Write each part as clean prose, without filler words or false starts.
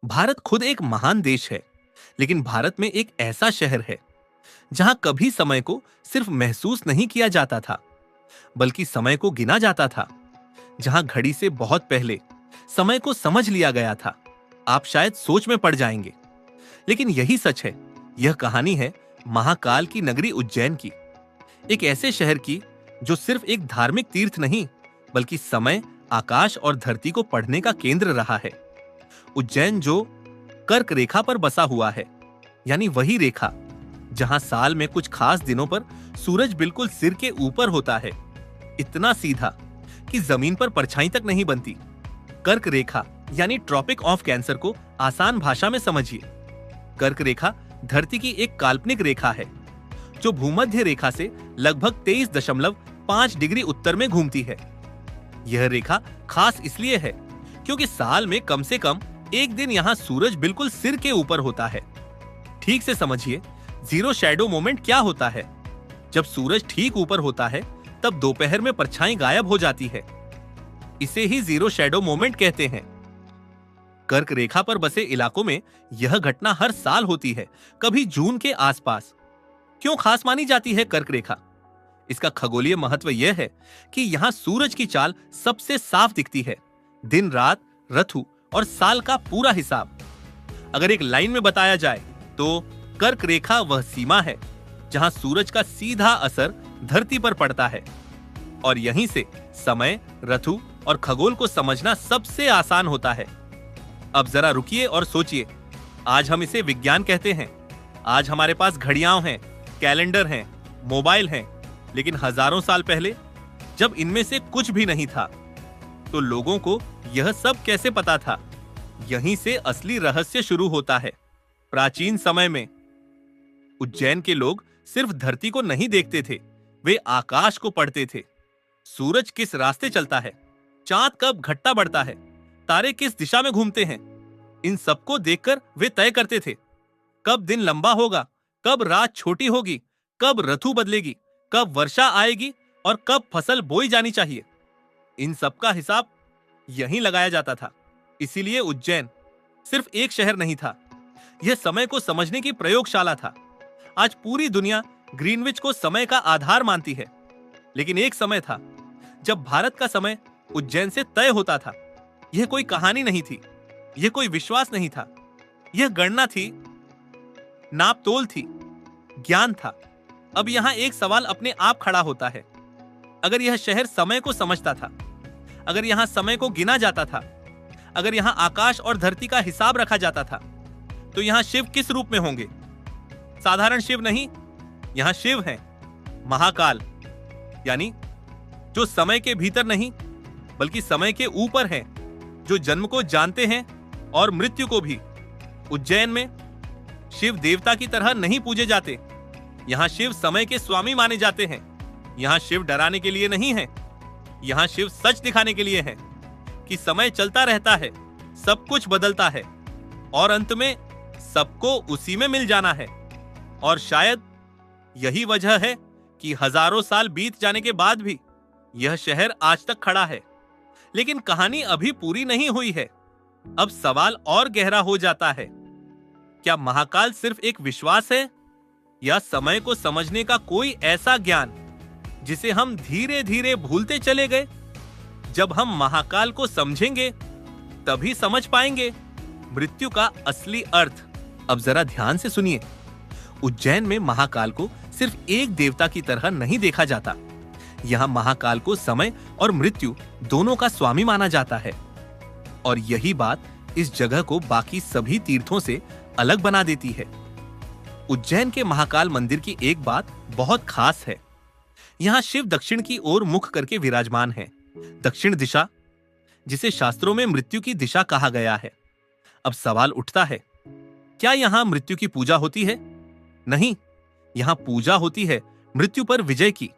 भारत खुद एक महान देश है, लेकिन भारत में एक ऐसा शहर है जहां कभी समय को सिर्फ महसूस नहीं किया जाता था, बल्कि समय को गिना जाता था। जहां घड़ी से बहुत पहले समय को समझ लिया गया था। आप शायद सोच में पड़ जाएंगे, लेकिन यही सच है। यह कहानी है महाकाल की नगरी उज्जैन की, एक ऐसे शहर की जो सिर्फ एक धार्मिक तीर्थ नहीं, बल्कि समय, आकाश और धरती को पढ़ने का केंद्र रहा है। उज्जैन जो कर्क रेखा पर बसा हुआ है, यानी वही रेखा जहां साल में कुछ खास दिनों पर सूरज बिल्कुल सिर के ऊपर होता है, इतना सीधा कि जमीन पर परछाई तक नहीं बनती। कर्क रेखा यानी ट्रॉपिक ऑफ कैंसर को आसान भाषा में समझिए। कर्क रेखा धरती की एक काल्पनिक रेखा है जो भूमध्य रेखा से लगभग 23.5 डिग्री उत्तर में घूमती है। यह रेखा खास इसलिए है क्योंकि साल में कम से कम एक दिन यहाँ सूरज बिल्कुल सिर के ऊपर होता है। ठीक से समझिए, जीरो शैडो मोमेंट क्या होता है। जब सूरज ठीक ऊपर होता है, तब दोपहर में परछाई गायब हो जाती है। इसे ही जीरो शैडो मोमेंट कहते हैं। कर्क रेखा पर बसे इलाकों में यह घटना हर साल होती है, कभी जून के आसपास। क्यों खास मानी जाती है कर्क रेखा? इसका खगोलीय महत्व यह है कि यहाँ सूरज की चाल सबसे साफ दिखती है। दिन, रात, ऋतु और साल का पूरा हिसाब अगर एक लाइन में बताया जाए तो कर्क रेखा वह सीमा है जहां सूरज का सीधा असर धरती पर पड़ता है, और यहीं से समय, ऋतु और खगोल को समझना सबसे आसान होता है। अब जरा रुकिए और सोचिए, आज हम इसे विज्ञान कहते हैं। आज हमारे पास घड़ियां हैं, कैलेंडर हैं, मोबाइल हैं, लेकिन हजारों साल पहले जब इनमें से कुछ भी नहीं था, तो लोगों को यह सब कैसे पता था? यहीं से असली रहस्य शुरू होता है। प्राचीन समय में उज्जैन के लोग सिर्फ धरती को नहीं देखते थे, वे आकाश को पढ़ते थे। सूरज किस रास्ते चलता है, चांद कब घटता बढ़ता है, तारे किस दिशा में घूमते हैं, इन सबको देखकर वे तय करते थे कब दिन लंबा होगा, कब रात छोटी होगी, कब ऋतु बदलेगी, कब वर्षा आएगी और कब फसल बोई जानी चाहिए। इन सब का हिसाब यहीं लगाया जाता था। इसीलिए उज्जैन सिर्फ एक शहर नहीं था, यह समय को समझने की प्रयोगशाला था। आज पूरी दुनिया ग्रीनविच को समय का आधार मानती है, लेकिन एक समय था जब भारत का समय उज्जैन से तय होता था। यह कोई कहानी नहीं थी, यह कोई विश्वास नहीं था, यह गणना थी, नापतोल थी, ज्ञान था। अब यहां एक सवाल अपने आप खड़ा होता है। अगर यह शहर समय को समझता था, अगर यहां समय को गिना जाता था, अगर यहां आकाश और धरती का हिसाब रखा जाता था, तो यहां शिव किस रूप में होंगे? साधारण शिव नहीं, यहां शिव हैं महाकाल, यानी जो समय के भीतर नहीं बल्कि समय के ऊपर हैं, जो जन्म को जानते हैं और मृत्यु को भी। उज्जैन में शिव देवता की तरह नहीं पूजे जाते, यहां शिव समय के स्वामी माने जाते हैं। यहां शिव डराने के लिए नहीं है, यहां शिव सच दिखाने के लिए है कि समय चलता रहता है, सब कुछ बदलता है और अंत में सबको उसी में मिल जाना है। और शायद यही वजह है कि हजारों साल बीत जाने के बाद भी यह शहर आज तक खड़ा है। लेकिन कहानी अभी पूरी नहीं हुई है। अब सवाल और गहरा हो जाता है। क्या महाकाल सिर्फ एक विश्वास है, या समय को समझने का कोई ऐसा ज्ञान जिसे हम धीरे धीरे भूलते चले गए? जब हम महाकाल को समझेंगे तभी समझ पाएंगे मृत्यु का असली अर्थ। अब जरा ध्यान से सुनिए, उज्जैन में महाकाल को सिर्फ एक देवता की तरह नहीं देखा जाता। यहाँ महाकाल को समय और मृत्यु दोनों का स्वामी माना जाता है, और यही बात इस जगह को बाकी सभी तीर्थों से अलग बना देती है। उज्जैन के महाकाल मंदिर की एक बात बहुत खास है। यहाँ शिव दक्षिण की ओर मुख करके विराजमान है। दक्षिण दिशा, जिसे शास्त्रों में मृत्यु की दिशा कहा गया है। अब सवाल उठता है, क्या यहाँ मृत्यु की पूजा होती है? नहीं, यहाँ पूजा होती है मृत्यु पर विजय की।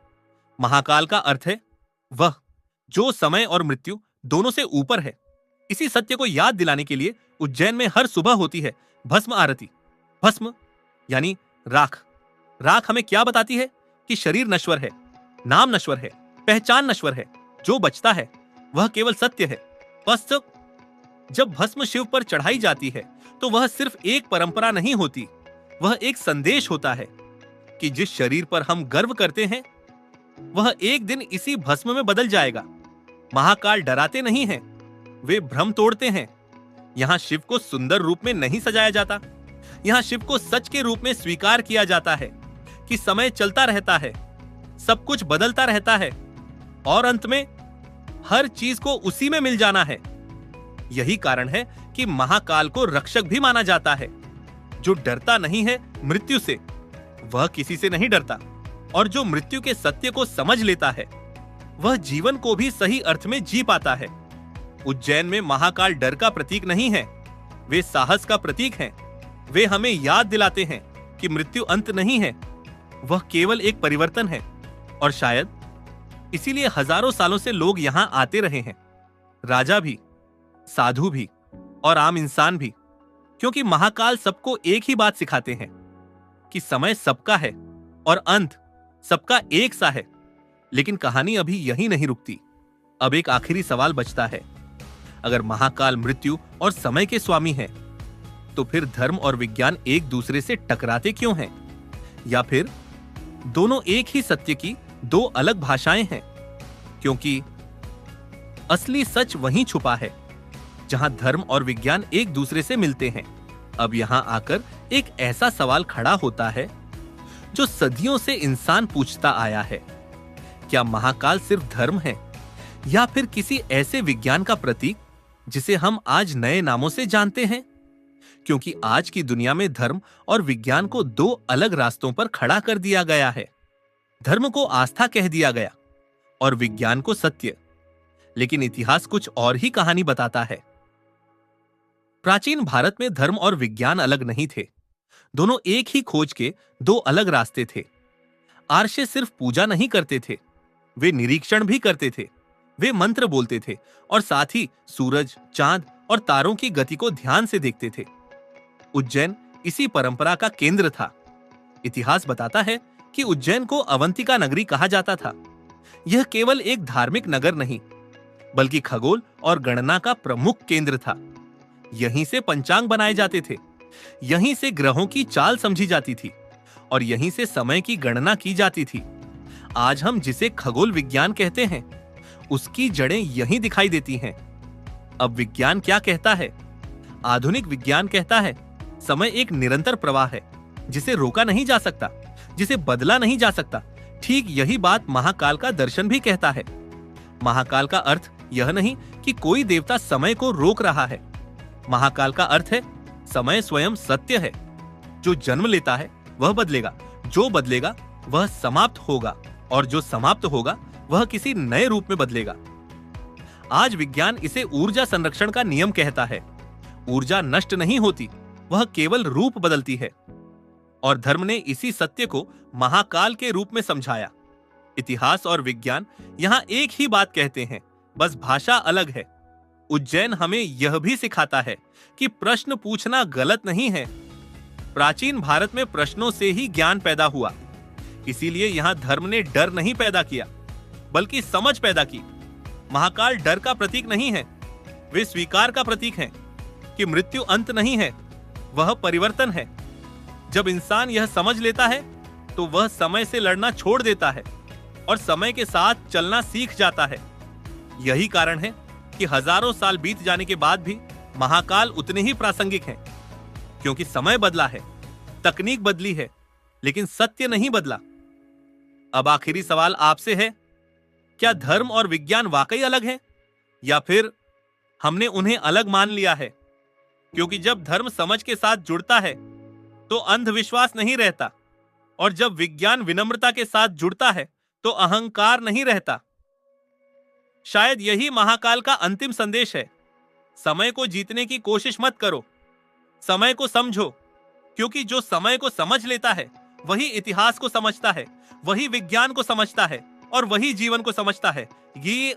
महाकाल का अर्थ है वह जो समय और मृत्यु दोनों से ऊपर है। इसी सत्य को याद दिलाने के लिए उज्जैन में हर सुबह होती है भस्म आरती। भस्म यानी राख। राख हमें क्या बताती है? कि शरीर नश्वर है, नाम नश्वर है, पहचान नश्वर है, जो बचता है वह केवल सत्य है। बस जब भस्म शिव पर चढ़ाई जाती है तो वह सिर्फ एक परंपरा नहीं होती, वह एक संदेश होता है कि जिस शरीर पर हम गर्व करते हैं वह एक दिन इसी भस्म में बदल जाएगा। महाकाल डराते नहीं हैं, वे भ्रम तोड़ते हैं। यहाँ शिव को सुंदर रूप में नहीं सजाया जाता, यहाँ शिव को सच के रूप में स्वीकार किया जाता है कि समय चलता रहता है, सब कुछ बदलता रहता है और अंत में हर चीज को उसी में मिल जाना है। यही कारण है कि महाकाल को रक्षक भी माना जाता है। जो डरता नहीं है मृत्यु से, वह किसी से नहीं डरता, और जो मृत्यु के सत्य को समझ लेता है वह जीवन को भी सही अर्थ में जी पाता है। उज्जैन में महाकाल डर का प्रतीक नहीं है, वे साहस का प्रतीक हैं। वे हमें याद दिलाते हैं कि मृत्यु अंत नहीं है, वह केवल एक परिवर्तन है। और शायद इसीलिए हजारों सालों से लोग यहाँ आते रहे हैं, राजा भी, साधु भी और आम इंसान भी, क्योंकि महाकाल सबको एक ही बात सिखाते हैं कि समय सबका है और अंत सबका एक सा है। लेकिन कहानी अभी यही नहीं रुकती। अब एक आखिरी सवाल बचता है, अगर महाकाल मृत्यु और समय के स्वामी हैं, तो फिर धर्म और विज्ञान एक दूसरे से टकराते क्यों हैं? या फिर दोनों एक ही सत्य की दो अलग भाषाएं हैं? क्योंकि असली सच वहीं छुपा है जहां धर्म और विज्ञान एक दूसरे से मिलते हैं। अब यहां आकर एक ऐसा सवाल खड़ा होता है जो सदियों से इंसान पूछता आया है, क्या महाकाल सिर्फ धर्म है या फिर किसी ऐसे विज्ञान का प्रतीक जिसे हम आज नए नामों से जानते हैं? क्योंकि आज की दुनिया में धर्म और विज्ञान को दो अलग रास्तों पर खड़ा कर दिया गया है। धर्म को आस्था कह दिया गया और विज्ञान को सत्य। लेकिन इतिहास कुछ और ही कहानी बताता है। प्राचीन भारत में धर्म और विज्ञान अलग नहीं थे, दोनों एक ही खोज के दो अलग रास्ते थे। आर्षे सिर्फ पूजा नहीं करते थे, वे निरीक्षण भी करते थे। वे मंत्र बोलते थे और साथ ही सूरज, चांद और तारों की गति को ध्यान से देखते थे। उज्जैन इसी परंपरा का केंद्र था। इतिहास बताता है कि उज्जैन को अवंतिका नगरी कहा जाता था। यह केवल एक धार्मिक नगर नहीं, बल्कि खगोल और गणना का प्रमुख केंद्र था। यहीं से पंचांग बनाए जाते थे, यहीं से ग्रहों की चाल समझी जाती थी और यहीं से समय की गणना की जाती थी। आज हम जिसे खगोल विज्ञान कहते हैं, उसकी जड़ें यहीं दिखाई देती हैं। अब विज्ञान क्या कहता है? आधुनिक विज्ञान कहता है समय एक निरंतर प्रवाह है, जिसे रोका नहीं जा सकता, जिसे बदला नहीं जा सकता। ठीक यही बात महाकाल का दर्शन भी कहता है। महाकाल का अर्थ यह नहीं कि कोई देवता समय को रोक रहा है। महाकाल का अर्थ है समय स्वयं सत्य है। जो जन्म लेता है वह बदलेगा, जो बदलेगा वह समाप्त होगा, और जो समाप्त होगा वह किसी नए रूप में बदलेगा। आज विज्ञान इसे ऊर्जा संरक्षण का नियम कहता है। ऊर्जा नष्ट नहीं होती, वह केवल रूप बदलती है। और धर्म ने इसी सत्य को महाकाल के रूप में समझाया। इतिहास और विज्ञान यहाँ एक ही बात कहते हैं, बस भाषा अलग है। उज्जैन हमें यह भी सिखाता है कि प्रश्न पूछना गलत नहीं है। प्राचीन भारत में प्रश्नों से ही ज्ञान पैदा हुआ। इसीलिए यहाँ धर्म ने डर नहीं पैदा किया, बल्कि समझ पैदा की। महाकाल डर का प्रतीक नहीं है, वे स्वीकार का प्रतीक हैं कि मृत्यु अंत नहीं है, वह परिवर्तन है। जब इंसान यह समझ लेता है तो वह समय से लड़ना छोड़ देता है और समय के साथ चलना सीख जाता है। यही कारण है कि हजारों साल बीत जाने के बाद भी महाकाल उतने ही प्रासंगिक हैं, क्योंकि समय बदला है, तकनीक बदली है, लेकिन सत्य नहीं बदला। अब आखिरी सवाल आपसे है, क्या धर्म और विज्ञान वाकई अलग हैं, या फिर हमने उन्हें अलग मान लिया है? क्योंकि जब धर्म समझ के साथ जुड़ता है तो अंधविश्वास नहीं रहता, और जब विज्ञान विनम्रता के साथ जुड़ता है तो अहंकार नहीं रहता। शायद यही महाकाल का अंतिम संदेश है। समय को जीतने की कोशिश मत करो, समय को समझो, क्योंकि जो समय को समझ लेता है वही इतिहास को समझता है, वही विज्ञान को समझता है और वही जीवन को समझता है। ये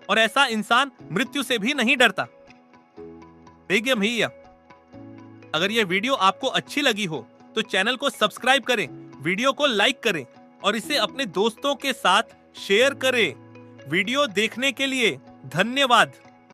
और ऐसा इंसान मृत्यु से भी नहीं डरता। भैया, अगर यह वीडियो आपको अच्छी लगी हो तो चैनल को सब्सक्राइब करें, वीडियो को लाइक करें और इसे अपने दोस्तों के साथ शेयर करें। वीडियो देखने के लिए धन्यवाद।